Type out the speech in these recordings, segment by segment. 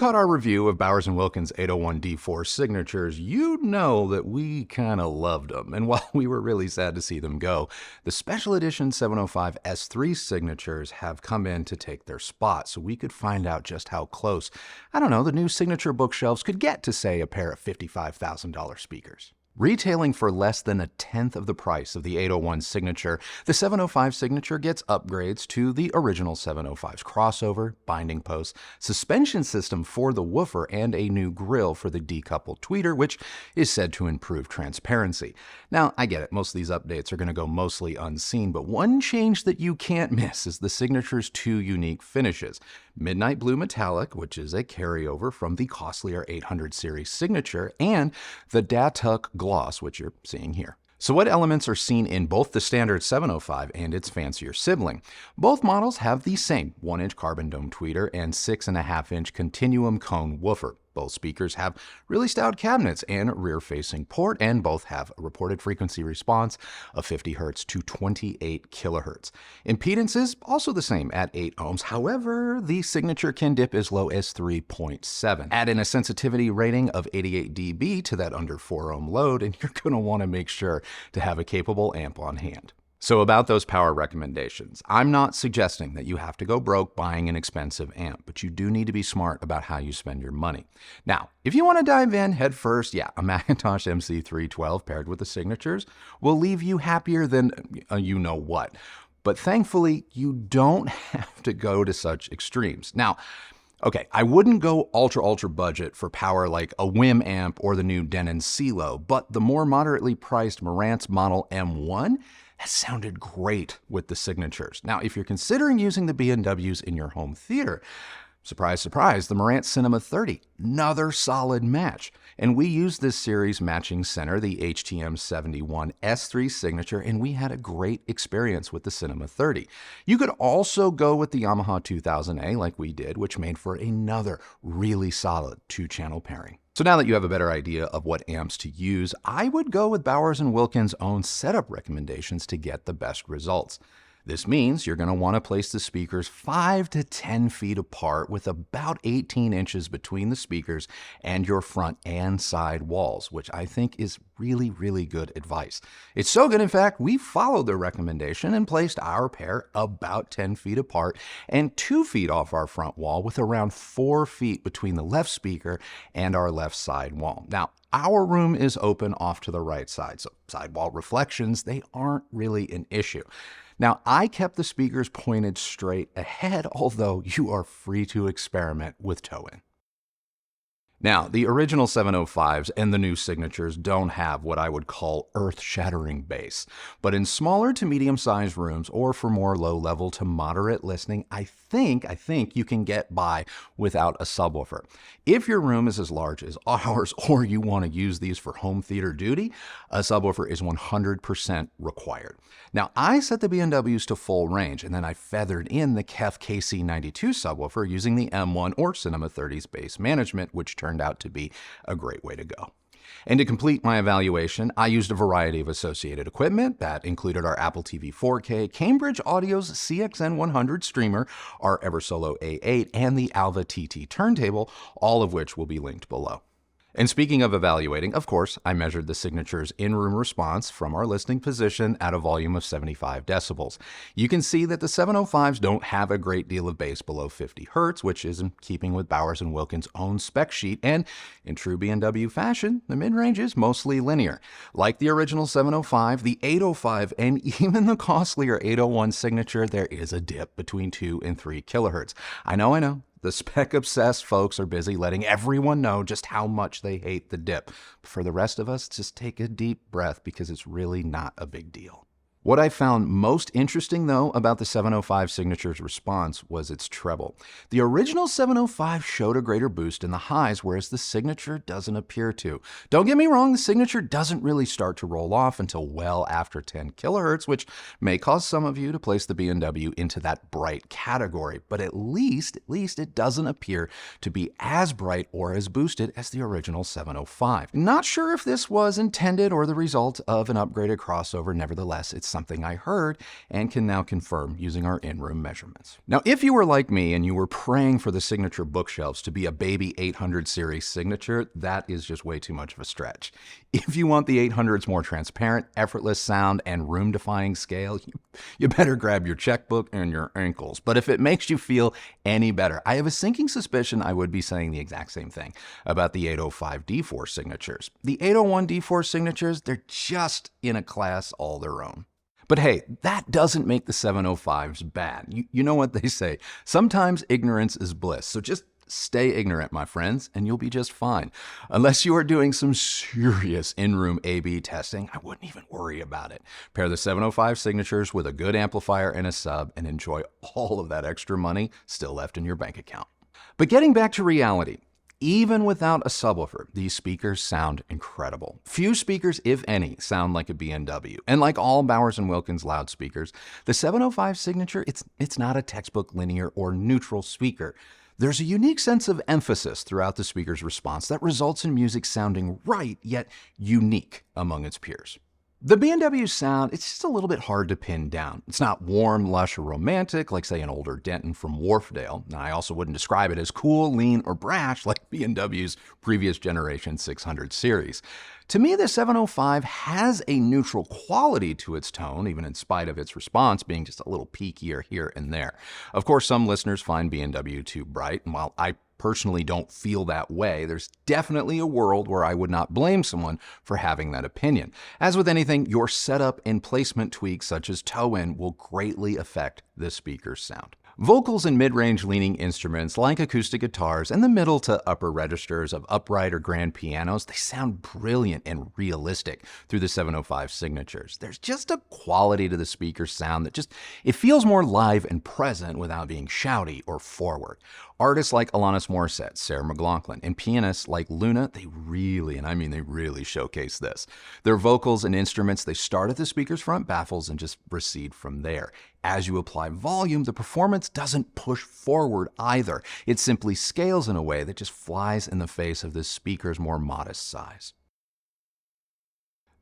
caught our review of Bowers & Wilkins 801D4 signatures, you know that we kind of loved them. And while we were really sad to see them go, the special edition 705 S3 signatures have come in to take their spot, so we could find out just how close, I don't know, the new signature bookshelves could get to, say, a pair of $55,000 speakers. Retailing for less than a tenth of the price of the 801 signature, the 705 signature gets upgrades to the original 705's crossover, binding posts, suspension system for the woofer, and a new grille for the decoupled tweeter, which is said to improve transparency. Now, I get it, most of these updates are going to go mostly unseen, but one change that you can't miss is the signature's two unique finishes. Midnight Blue Metallic, which is a carryover from the costlier 800 series signature, and the Datuk Gloss, which you're seeing here. So what elements are seen in both the standard 705 and its fancier sibling? Both models have the same 1-inch carbon dome tweeter and 6.5-inch continuum cone woofer. Both speakers have really stout cabinets and rear-facing port, and both have a reported frequency response of 50 Hz to 28 kHz. Impedance is also the same at 8 ohms. However, the signature can dip as low as 3.7. Add in a sensitivity rating of 88 dB to that under 4 ohm load, and you're going to want to make sure to have a capable amp on hand. So about those power recommendations, I'm not suggesting that you have to go broke buying an expensive amp, but you do need to be smart about how you spend your money. Now, if you want to dive in head first, yeah, a Macintosh MC312 paired with the signatures will leave you happier than you know what. But thankfully, you don't have to go to such extremes. Now, okay, I wouldn't go ultra budget for power like a WIM amp or the new Denon CeeLo, but the more moderately priced Marantz Model M1 has sounded great with the signatures. Now, if you're considering using the B&Ws in your home theater, surprise, surprise, the Marantz Cinema 30, another solid match. And we used this series matching center, the HTM71 S3 signature, and we had a great experience with the Cinema 30. You could also go with the Yamaha 2000A like we did, which made for another really solid 2-channel pairing. So now that you have a better idea of what amps to use, I would go with Bowers & Wilkins' own setup recommendations to get the best results. This means you're going to want to place the speakers 5 to 10 feet apart with about 18 inches between the speakers and your front and side walls, which I think is really good advice. It's so good, in fact, we followed their recommendation and placed our pair about 10 feet apart and 2 feet off our front wall with around 4 feet between the left speaker and our left side wall. Now, our room is open off to the right side, so sidewall reflections, they aren't really an issue. Now, I kept the speakers pointed straight ahead, although you are free to experiment with toe-in. Now, the original 705s and the new signatures don't have what I would call earth-shattering bass, but in smaller to medium-sized rooms or for more low-level to moderate listening, I think you can get by without a subwoofer. If your room is as large as ours or you want to use these for home theater duty, a subwoofer is 100% required. Now, I set the B&Ws to full range, and then I feathered in the KEF KC92 subwoofer using the M1 or Cinema 30's bass management, which turned out to be a great way to go. And to complete my evaluation, I used a variety of associated equipment that included our Apple TV 4K, Cambridge Audio's CXN100 streamer, our Eversolo A8, and the Alva TT turntable, all of which will be linked below. And speaking of evaluating, of course, I measured the signature's in-room response from our listening position at a volume of 75 decibels. You can see that the 705s don't have a great deal of bass below 50 Hz, which is in keeping with Bowers & Wilkins' own spec sheet, and in true B&W fashion, the mid-range is mostly linear. Like the original 705, the 805, and even the costlier 801 signature, there is a dip between 2 and 3 kHz. I know. The spec-obsessed folks are busy letting everyone know just how much they hate the dip. For the rest of us, just take a deep breath because it's really not a big deal. What I found most interesting, though, about the 705 signature's response was its treble. The original 705 showed a greater boost in the highs, whereas the signature doesn't appear to. Don't get me wrong, the signature doesn't really start to roll off until well after 10 kHz, which may cause some of you to place the B&W into that bright category, but at least it doesn't appear to be as bright or as boosted as the original 705. Not sure if this was intended or the result of an upgraded crossover, nevertheless, it's something I heard and can now confirm using our in-room measurements. Now, if you were like me and you were praying for the signature bookshelves to be a baby 800 series signature, that is just way too much of a stretch. If you want the 800's more transparent, effortless sound and room-defying scale, you better grab your checkbook and your ankles. But if it makes you feel any better, I have a sinking suspicion I would be saying the exact same thing about the 805 D4 signatures. The 801 D4 signatures, they're just in a class all their own. But hey, that doesn't make the 705s bad. You know what they say, sometimes ignorance is bliss. So just stay ignorant, my friends, and you'll be just fine. Unless you are doing some serious in-room A/B testing, I wouldn't even worry about it. Pair the 705 signatures with a good amplifier and a sub and enjoy all of that extra money still left in your bank account. But getting back to reality, even without a subwoofer, these speakers sound incredible. Few speakers, if any, sound like a B&W. And like all Bowers & Wilkins loudspeakers, the 705 signature, it's not a textbook linear or neutral speaker. There's a unique sense of emphasis throughout the speaker's response that results in music sounding right, yet unique among its peers. The B&W sound, it's just a little bit hard to pin down. It's not warm, lush, or romantic like, say, an older Denton from Wharfdale. And I also wouldn't describe it as cool, lean, or brash like B&W's previous generation 600 series. To me, the 705 has a neutral quality to its tone, even in spite of its response being just a little peakier here and there. Of course, some listeners find B&W too bright, and while I personally don't feel that way, there's definitely a world where I would not blame someone for having that opinion. As with anything, your setup and placement tweaks such as toe-in will greatly affect the speaker's sound. Vocals and mid-range leaning instruments like acoustic guitars and the middle to upper registers of upright or grand pianos, they sound brilliant and realistic through the 705 signatures. There's just a quality to the speaker's sound that it feels more live and present without being shouty or forward. Artists like Alanis Morissette, Sarah McLachlan, and pianists like Luna, they really, and I mean they really showcase this. Their vocals and instruments, they start at the speaker's front baffles and just recede from there. As you apply volume, the performance doesn't push forward either. It simply scales in a way that just flies in the face of this speaker's more modest size.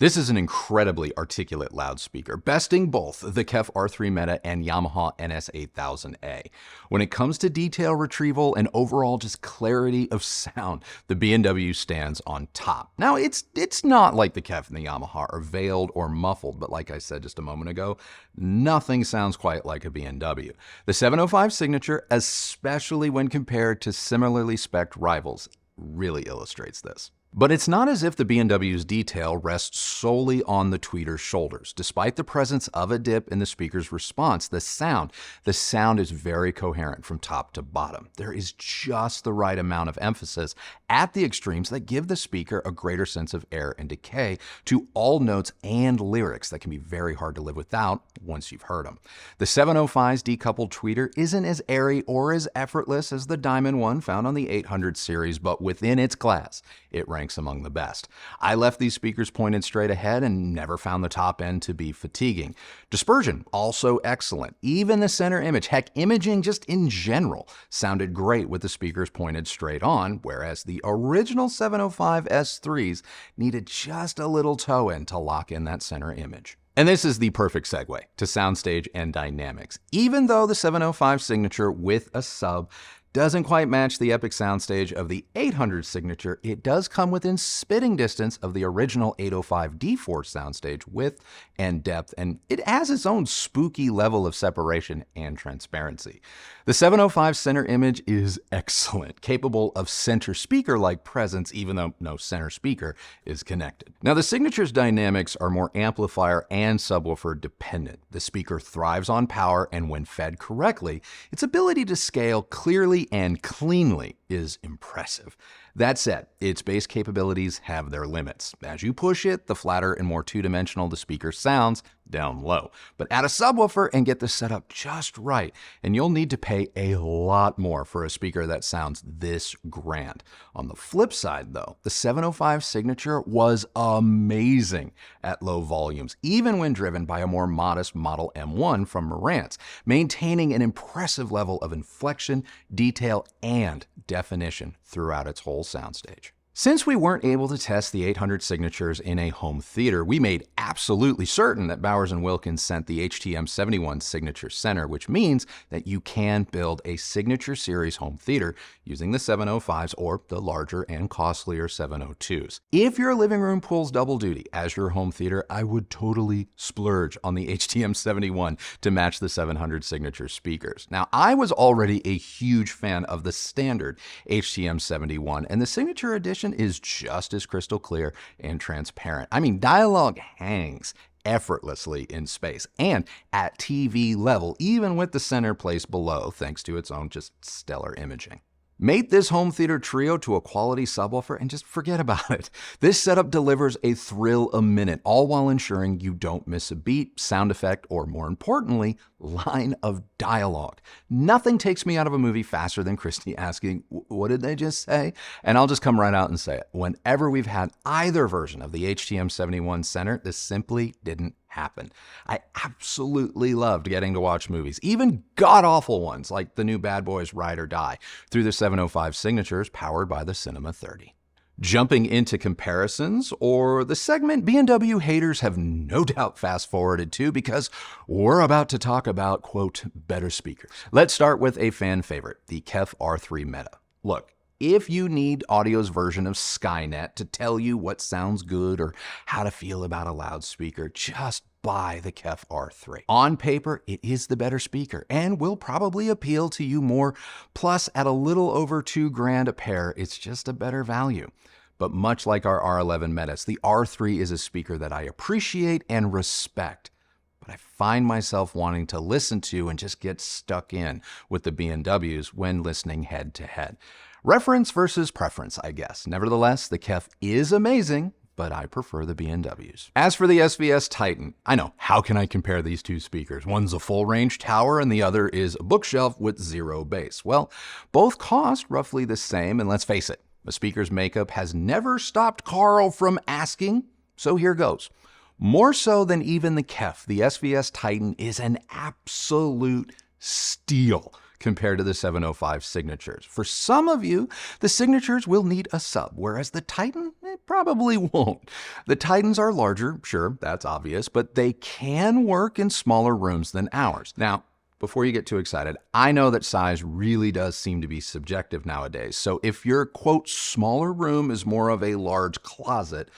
This is an incredibly articulate loudspeaker, besting both the KEF R3 META and Yamaha NS-800A. When it comes to detail retrieval and overall just clarity of sound, the B&W stands on top. Now, it's not like the KEF and the Yamaha are veiled or muffled, but like I said just a moment ago, nothing sounds quite like a B&W. The 705 signature, especially when compared to similarly spec'd rivals, really illustrates this. But it's not as if the B&W's detail rests solely on the tweeter's shoulders. Despite the presence of a dip in the speaker's response, the sound is very coherent from top to bottom. There is just the right amount of emphasis at the extremes that give the speaker a greater sense of air and decay to all notes and lyrics that can be very hard to live without once you've heard them. The 705's decoupled tweeter isn't as airy or as effortless as the Diamond one found on the 800 series, but within its class, it ranks among the best. I left these speakers pointed straight ahead and never found the top end to be fatiguing. Dispersion, also excellent. Even the center image, heck, imaging just in general, sounded great with the speakers pointed straight on, whereas the original 705 S3s needed just a little toe in to lock in that center image. And this is the perfect segue to soundstage and dynamics. Even though the 705 signature with a sub doesn't quite match the epic soundstage of the 800 signature, it does come within spitting distance of the original 805 D4 soundstage width and depth, and it has its own spooky level of separation and transparency. The 705 center image is excellent, capable of center speaker-like presence even though no center speaker is connected. Now the signature's dynamics are more amplifier and subwoofer dependent. The speaker thrives on power, and when fed correctly, its ability to scale clearly and cleanly is impressive. That said, its bass capabilities have their limits. As you push it, the flatter and more two-dimensional the speaker sounds down low. But add a subwoofer and get the setup just right, and you'll need to pay a lot more for a speaker that sounds this grand. On the flip side though, the 705 signature was amazing at low volumes, even when driven by a more modest Model M1 from Marantz, maintaining an impressive level of inflection, detail, and definition throughout its whole soundstage. Since we weren't able to test the 800 signatures in a home theater, we made absolutely certain that Bowers & Wilkins sent the HTM71 Signature Center, which means that you can build a Signature Series home theater using the 705s or the larger and costlier 702s. If your living room pulls double duty as your home theater, I would totally splurge on the HTM71 to match the 700 Signature speakers. Now, I was already a huge fan of the standard HTM71, and the Signature Edition is just as crystal clear and transparent. I mean, dialogue hangs effortlessly in space and at TV level, even with the center placed below, thanks to its own just stellar imaging. Mate this home theater trio to a quality subwoofer and just forget about it. This setup delivers a thrill a minute, all while ensuring you don't miss a beat, sound effect, or more importantly, line of dialogue. Nothing takes me out of a movie faster than Christy asking, "What did they just say?" And I'll just come right out and say it. Whenever we've had either version of the HTM71 Center, this simply didn't happen. I absolutely loved getting to watch movies, even god-awful ones like the new Bad Boys Ride or Die, through the 705 signatures powered by the Cinema 30. Jumping into comparisons, or the segment B&W haters have no doubt fast-forwarded to, because we're about to talk about, quote, better speakers. Let's start with a fan favorite, the KEF R3 META. Look, if you need audio's version of Skynet to tell you what sounds good or how to feel about a loudspeaker, just buy the KEF R3. On paper, it is the better speaker and will probably appeal to you more. Plus, at a little over $2,000 a pair, it's just a better value. But much like our R11 Metas, the R3 is a speaker that I appreciate and respect. But I find myself wanting to listen to and just get stuck in with the B&Ws when listening head to head. Reference versus preference, I guess. Nevertheless, the KEF is amazing, but I prefer the B&Ws. As for the SVS Titan, I know, how can I compare these two speakers? One's a full-range tower and the other is a bookshelf with zero bass. Well, both cost roughly the same, and let's face it, the speaker's makeup has never stopped Carl from asking, so here goes. More so than even the KEF, the SVS Titan is an absolute steal compared to the 705 signatures. For some of you, the signatures will need a sub, whereas the Titan probably won't. The Titans are larger, sure, that's obvious, but they can work in smaller rooms than ours. Now, before you get too excited, I know that size really does seem to be subjective nowadays, so if your, quote, smaller room is more of a large closet,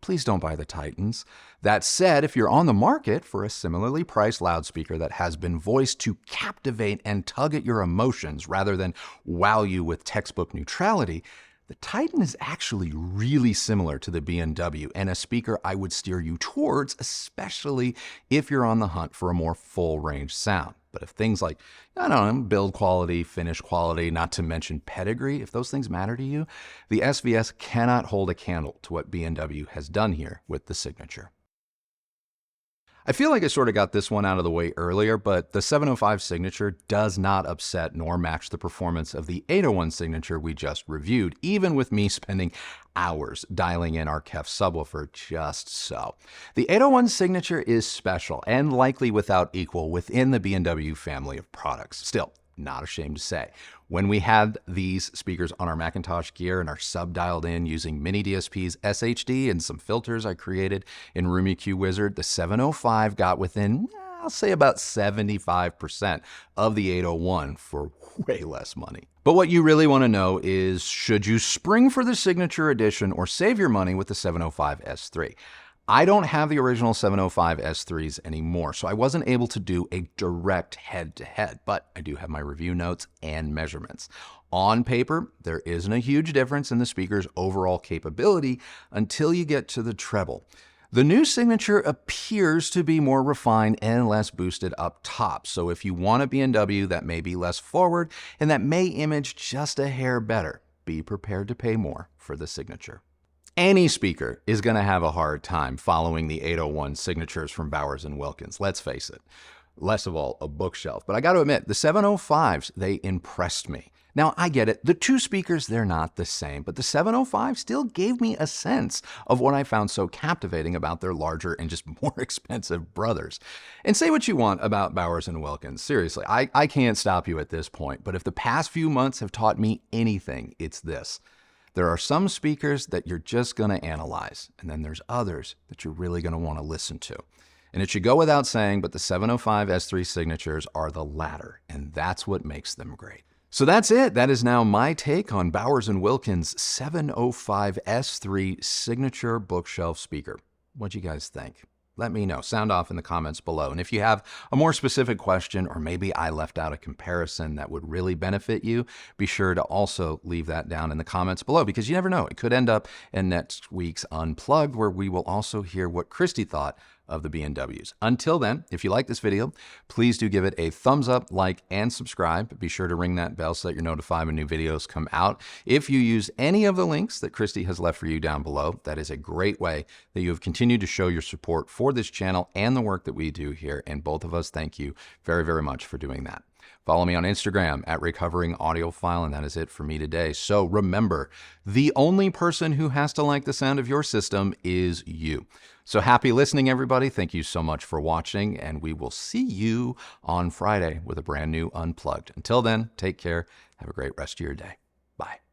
please don't buy the Titans. That said, if you're on the market for a similarly priced loudspeaker that has been voiced to captivate and tug at your emotions rather than wow you with textbook neutrality, the Titan is actually really similar to the B&W and a speaker I would steer you towards, especially if you're on the hunt for a more full-range sound. But if things like, I don't know, build quality, finish quality, not to mention pedigree, if those things matter to you, the SVS cannot hold a candle to what B&W has done here with the Signature. I feel like I sort of got this one out of the way earlier, but the 705 Signature does not upset nor match the performance of the 801 Signature we just reviewed, even with me spending hours dialing in our KEF subwoofer just so. The 801 Signature is special and likely without equal within the B&W family of products. Still, not ashamed to say, when we had these speakers on our Macintosh gear and our sub dialed in using Mini DSP's SHD and some filters I created in Room EQ Wizard, the 705 got within, I'll say, about 75% of the 801 for way less money. But what you really want to know is, should you spring for the Signature Edition or save your money with the 705 S3? I don't have the original 705 S3s anymore, so I wasn't able to do a direct head-to-head, but I do have my review notes and measurements. On paper, there isn't a huge difference in the speaker's overall capability until you get to the treble. The new Signature appears to be more refined and less boosted up top, so if you want a B&W that may be less forward and that may image just a hair better, be prepared to pay more for the Signature. Any speaker is going to have a hard time following the 801 signatures from Bowers & Wilkins, let's face it. Less of all, a bookshelf. But I got to admit, the 705s, they impressed me. Now, I get it. The two speakers, they're not the same, but the 705 still gave me a sense of what I found so captivating about their larger and just more expensive brothers. And say what you want about Bowers & Wilkins. Seriously, I can't stop you at this point, but if the past few months have taught me anything, it's this. There are some speakers that you're just going to analyze, and then there's others that you're really going to want to listen to. And it should go without saying, but the 705 S3 signatures are the latter, and that's what makes them great. So that's it. That is now my take on Bowers & Wilkins 705 S3 signature bookshelf speaker. What'd you guys think? Let me know. Sound off in the comments below. And if you have a more specific question, or maybe I left out a comparison that would really benefit you, be sure to also leave that down in the comments below, because you never know. It could end up in next week's Unplugged, where we will also hear what Christy thought of the B&Ws. Until then, if you like this video, please do give it a thumbs up, like, and subscribe. Be sure to ring that bell so that you're notified when new videos come out. If you use any of the links that Christy has left for you down below, that is a great way that you have continued to show your support for this channel and the work that we do here. And both of us thank you very, very much for doing that. Follow me on Instagram at recoveringaudiophile, and that is it for me today. So remember, the only person who has to like the sound of your system is you. So happy listening, everybody. Thank you so much for watching, and we will see you on Friday with a brand new Unplugged. Until then, take care. Have a great rest of your day. Bye.